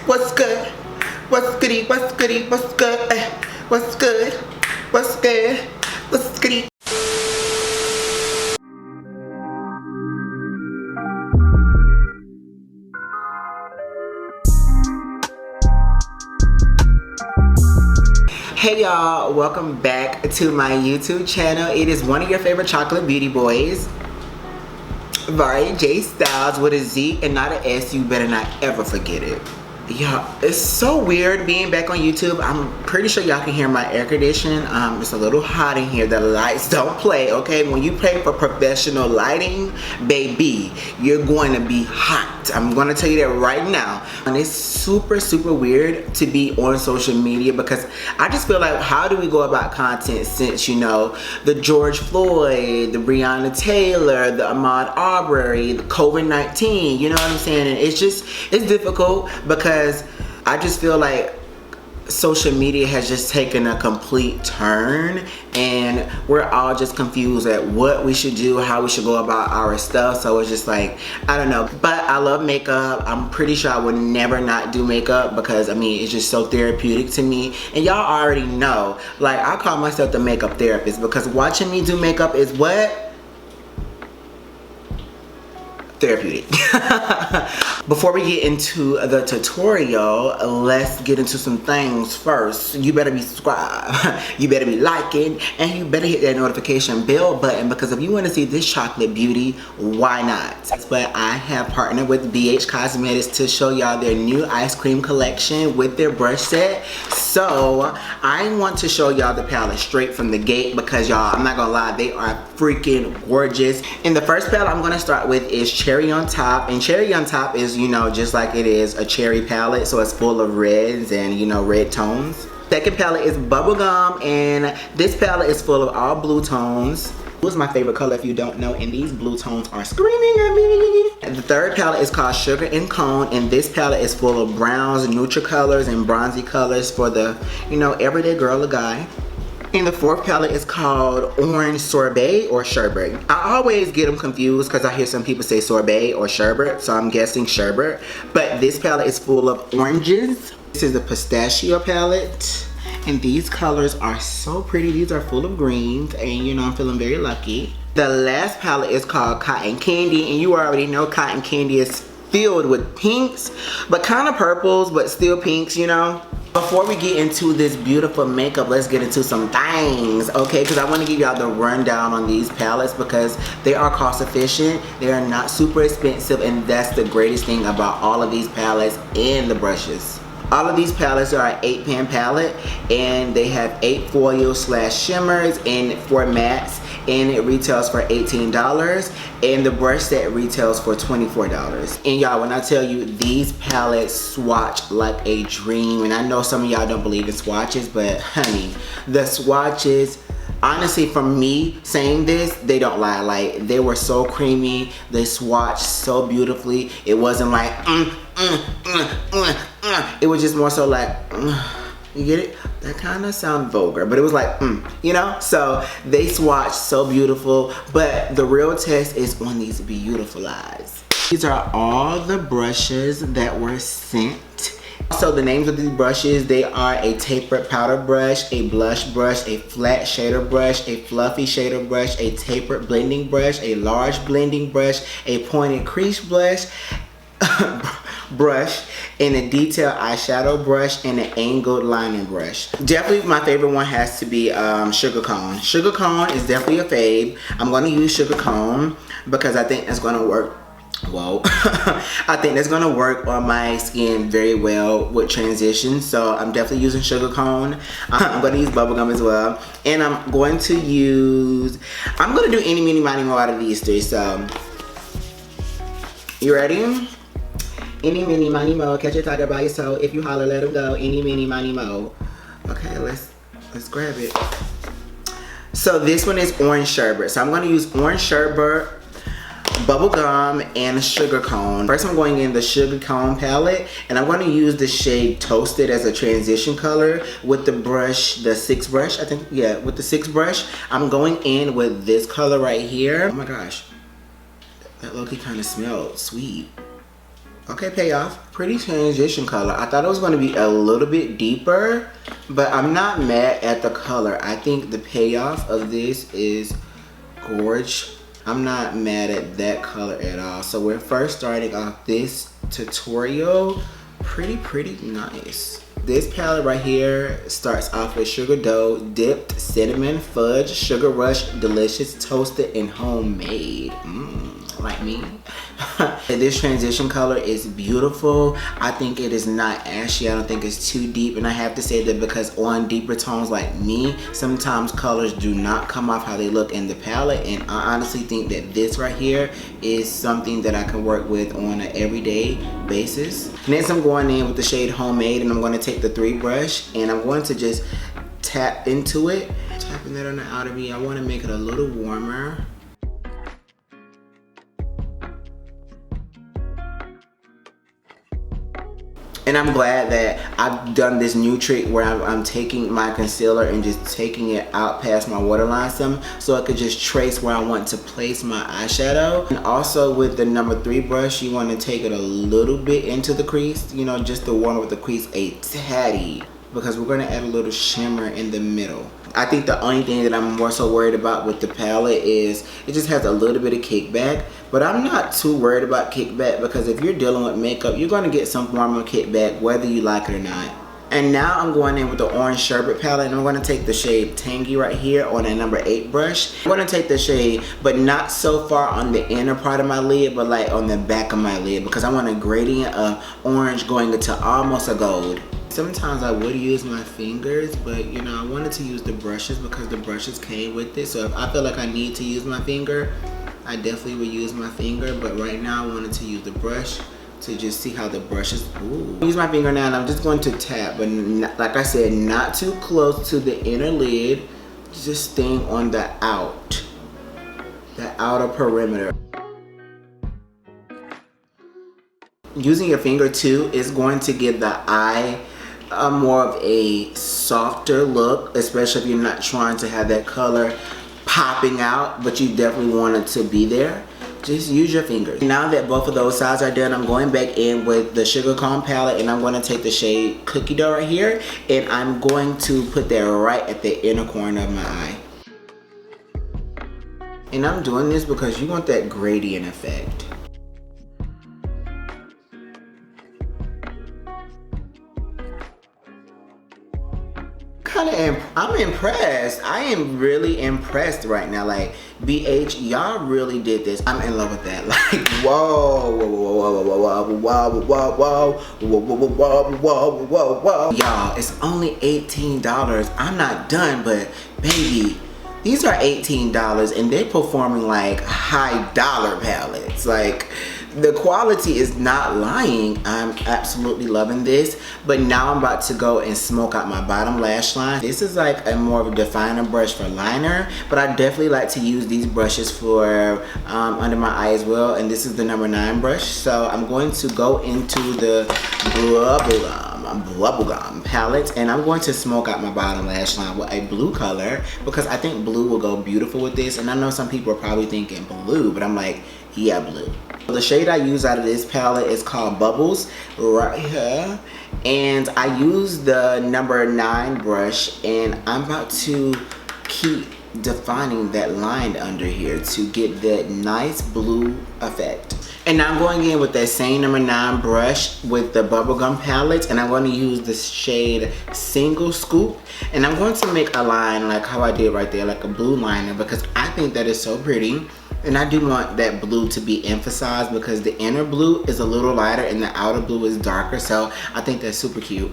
What's good? What's goody? What's goody? What's good? What's good? What's good? What's goody? Hey y'all, welcome back to my YouTube channel. It is one of your favorite chocolate beauty boys, Varijstylez, with a Z and not an S. You better not ever forget it. Yeah, it's so weird being back on YouTube. I'm pretty sure y'all can hear my air conditioning. It's a little hot in here. The lights don't play, okay? When you pay for professional lighting, baby, you're going to be hot. I'm going to tell you that right now. And it's super, super weird to be on social media because I just feel like, how do we go about content since, you know, the George Floyd, the Breonna Taylor, the Ahmaud Arbery, the COVID-19, you know what I'm saying? And it's difficult because I just feel like social media has just taken a complete turn and we're all just confused at what we should do, how we should go about our stuff. So it's just like, I don't know. But I love makeup. I'm pretty sure I would never not do makeup because I mean it's just so therapeutic to me. And y'all already know, like, I call myself the makeup therapist because watching me do makeup is what? Therapeutic. Before we get into the tutorial, let's get into some things first. You better be subscribed, you better be liking, and you better hit that notification bell button because if you want to see this chocolate beauty, why not? But I have partnered with BH Cosmetics to show y'all their new ice cream collection with their brush set. So I want to show y'all the palette straight from the gate because y'all, I'm not gonna lie, they are freaking gorgeous. And the first palette I'm gonna start with is Cherry on Top, and Cherry on Top is, you know, just like it is a cherry palette, so it's full of reds and, you know, red tones. Second palette is Bubblegum, and this palette is full of all blue tones. Blue is my favorite color if you don't know, and these blue tones are screaming at me. And the third palette is called Sugar and Cone, and this palette is full of browns, neutral colors, and bronzy colors for the, you know, everyday girl or guy. And the fourth palette is called Orange Sorbet or Sherbet. I always get them confused because I hear some people say sorbet or sherbet, so I'm guessing sherbet. But this palette is full of oranges. This is the pistachio palette. And these colors are so pretty. These are full of greens, and you know, I'm feeling very lucky. The last palette is called Cotton Candy, and you already know Cotton Candy is filled with pinks, but kind of purples, but still pinks, you know. Before we get into this beautiful makeup, let's get into some things, okay? Because I want to give y'all the rundown on these palettes because they are cost efficient, they are not super expensive, and that's the greatest thing about all of these palettes and the brushes. All of these palettes are an 8-pan palette, and they have 8 foils / shimmers and 4 mattes, and it retails for $18, and the brush set retails for $24. And y'all, when I tell you these palettes swatch like a dream, and I know some of y'all don't believe in swatches, but honey, the swatches, honestly, from me saying this, they don't lie. Like, they were so creamy, they swatched so beautifully. It wasn't like it was just more so like you get it? That kind of sound vulgar, but it was like you know? So they swatched so beautiful, but the real test is on these beautiful eyes. These are all the brushes that were sent. So the names of these brushes, they are a tapered powder brush, a blush brush, a flat shader brush, a fluffy shader brush, a tapered blending brush, a large blending brush, a pointed crease brush, and a detailed eyeshadow brush, and an angled lining brush. Definitely my favorite one has to be Sugar Cone. Sugar Cone is definitely a fave. I'm going to use Sugar Cone because I think that's going to work. Whoa. I think that's going to work on my skin very well with transitions, so I'm definitely using Sugar Cone. I'm going to use Bubblegum as well, and I'm going to do any, mini, miny, mo out of these three. So you ready? Any, mini, miny, mo, catch a tiger by your toe. If you holler, let him go. Any, mini, miny, mo. Okay, let's grab it. So this one is Orange Sherbet. So I'm going to use Orange Sherbet, Bubblegum, and Sugar Cone. First, I'm going in the Sugar Cone palette, and I'm going to use the shade Toasted as a transition color with the brush, the 6 brush, I think, yeah, with the 6 brush. I'm going in with this color right here. Oh my gosh, that low-key kind of smelled sweet. Okay, payoff. pretty transition color. I thought it was going to be a little bit deeper, but I'm not mad at the color. I think the payoff of this is gorgeous. I'm not mad at that color at all. So we're first starting off this tutorial. Pretty nice. This palette right here starts off with Sugar Dough, Dipped, Cinnamon, Fudge, Sugar Rush, Delicious, Toasted, and Homemade. Like me. And this transition color is beautiful. I think it is not ashy. I don't think it's too deep. And I have to say that because on deeper tones like me, sometimes colors do not come off how they look in the palette. And I honestly think that this right here is something that I can work with on an everyday basis. Next, I'm going in with the shade Homemade, and I'm going to take the 3 brush and I'm going to just tap into it. Tapping that on the outer V. I want to make it a little warmer. And I'm glad that I've done this new trick where I'm taking my concealer and just taking it out past my waterline some, so I could just trace where I want to place my eyeshadow. And also with the number 3 brush, you want to take it a little bit into the crease, you know, just to warm up the crease a tatty, because we're going to add a little shimmer in the middle. I think the only thing that I'm more so worried about with the palette is it just has a little bit of kickback, but I'm not too worried about kickback because if you're dealing with makeup, you're going to get some form of kickback whether you like it or not. And now I'm going in with the Orange Sherbet palette, and I'm going to take the shade Tangy right here on a number 8 brush. I'm going to take the shade, but not so far on the inner part of my lid, but like on the back of my lid, because I want a gradient of orange going into almost a gold. Sometimes I would use my fingers, but you know, I wanted to use the brushes because the brushes came with it. So if I feel like I need to use my finger, I definitely would use my finger. But right now I wanted to use the brush to just see how the brushes, Use my finger now, and I'm just going to tap, but not, like I said, not too close to the inner lid, just staying on the outer perimeter. Using your finger too is going to give the eye more of a softer look, especially if you're not trying to have that color popping out, but you definitely want it to be there. Just use your fingers. Now that both of those sides are done, I'm going back in with the Sugar Cone palette, and I'm going to take the shade Cookie Dough right here, and I'm going to put that right at the inner corner of my eye. And I'm doing this because you want that gradient effect. I'm impressed. I am really impressed right now. Like, BH, y'all really did this. I'm in love with that. Like, whoa, whoa, whoa, whoa, whoa, whoa, whoa, whoa, whoa, whoa, whoa, whoa, whoa, whoa. Y'all, it's only $18. I'm not done, but baby, these are $18 and they're performing like high dollar palettes. Like, the quality is not lying. I'm absolutely loving this. But now I'm about to go and smoke out my bottom lash line. This is like a more of a definer brush for liner, but I definitely like to use these brushes for under my eye as well. And this is the number 9 brush. So I'm going to go into the bubblegum palette, and I'm going to smoke out my bottom lash line with a blue color because I think blue will go beautiful with this. And I know some people are probably thinking blue, but I'm like, yeah, blue. The shade I use out of this palette is called Bubbles right here, and I use the number 9 brush, and I'm about to keep defining that line under here to get that nice blue effect. And now I'm going in with that same number 9 brush with the bubblegum palette, and I'm going to use the shade Single Scoop, and I'm going to make a line like how I did right there, like a blue liner, because I think that is so pretty. And I do want that blue to be emphasized because the inner blue is a little lighter and the outer blue is darker, so I think that's super cute.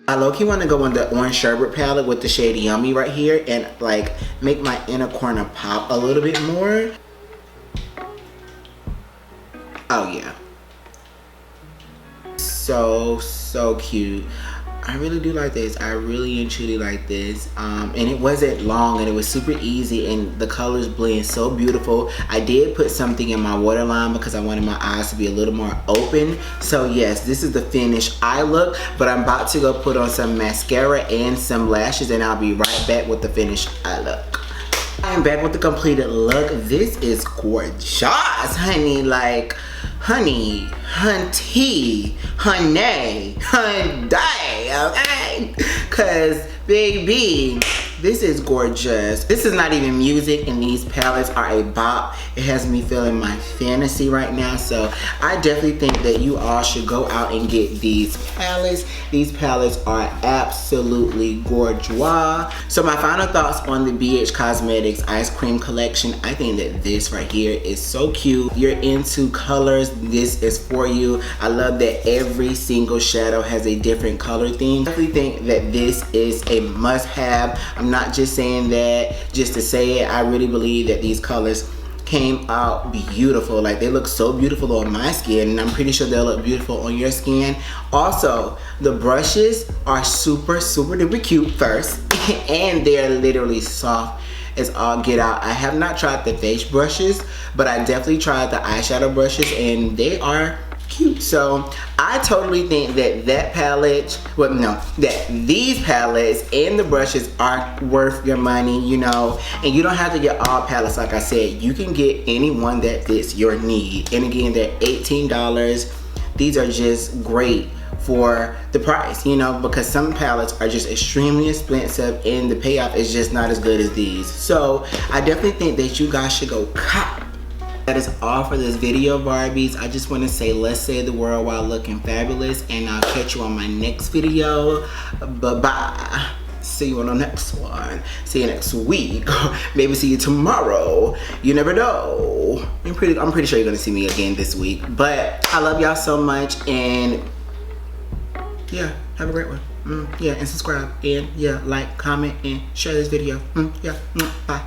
I low-key want to go on the Orange Sherbet palette with the shade Yummy right here and like make my inner corner pop a little bit more. Oh yeah. So cute. I really do like this. I really and truly like this. And it wasn't long and it was super easy and the colors blend so beautiful. I did put something in my waterline because I wanted my eyes to be a little more open. So yes, this is the finished eye look, but I'm about to go put on some mascara and some lashes and I'll be right back with the finished eye look. I'm back with the completed look. This is gorgeous, honey. Like, honey, hunty, honey, hunday, okay? Cause baby, this is gorgeous. This is not even music, and these palettes are a bop. It has me feeling my fantasy right now, so I definitely think that you all should go out and get these palettes. These palettes are absolutely gorgeous. So my final thoughts on the BH Cosmetics Ice Cream Collection. I think that this right here is so cute. If you're into colors, this is for you. I love that every single shadow has a different color theme. I definitely think that this is a must-have. I'm not just saying that just to say it. I really believe that these colors came out beautiful. Like, they look so beautiful on my skin, and I'm pretty sure they'll look beautiful on your skin. Also, the brushes are super duper cute first, and they're literally soft as all get out. I have not tried the face brushes, but I definitely tried the eyeshadow brushes, and they are cute. So I totally think that that palette, well, no, that these palettes and the brushes are worth your money, you know. And you don't have to get all palettes. Like I said, you can get any one that fits your need. And again, they're $18. These are just great for the price, you know, because some palettes are just extremely expensive and the payoff is just not as good as these. So I definitely think that you guys should go cop. That is all for this video, Barbies. I just want to say, let's save the world while looking fabulous, and I'll catch you on my next video. Bye-bye. See you on the next one. See you next week. Maybe see you tomorrow. You never know. I'm pretty sure you're gonna see me again this week. But I love y'all so much, and yeah, have a great one. Yeah, and subscribe, and yeah, like, comment, and share this video. Yeah, bye.